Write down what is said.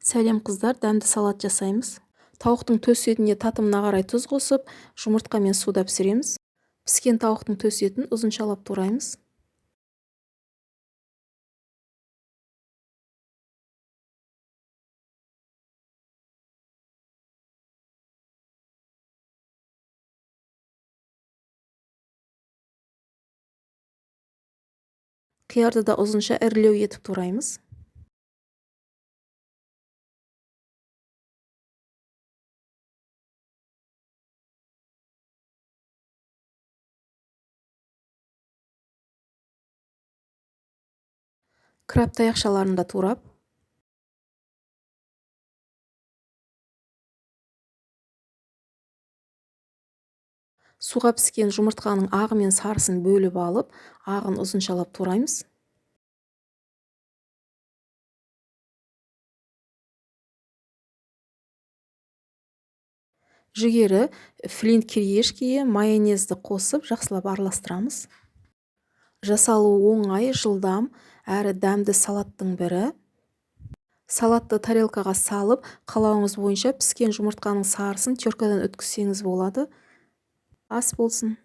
Сәлем қыздар, дәмді салат жасаймыз. Тауықтың төс етіне татымына қарай тұз қосып, жұмыртқамен суда пісіреміз. Піскен тауықтың төс етін ұзыншалап тураймыз. Қиярды да ұзынша ірілеу етіп тураймыз. Краб таяқшаларын да турап. Суға піскен жұмыртқаның ағы мен сарысын бөліп алып, ағын ұзыншалап тураймыз. Жүгері флинт кириешкеге майонезді қосып, жақсылап араластырамыз. Жасалуы оңай, жылдам әрі дәмді салаттың бірі. Салатты тарелкаға салып, қалауыңыз бойынша піскен жұмыртқаның сарысын теркадан өткізсеңіз болады. Ас болсын.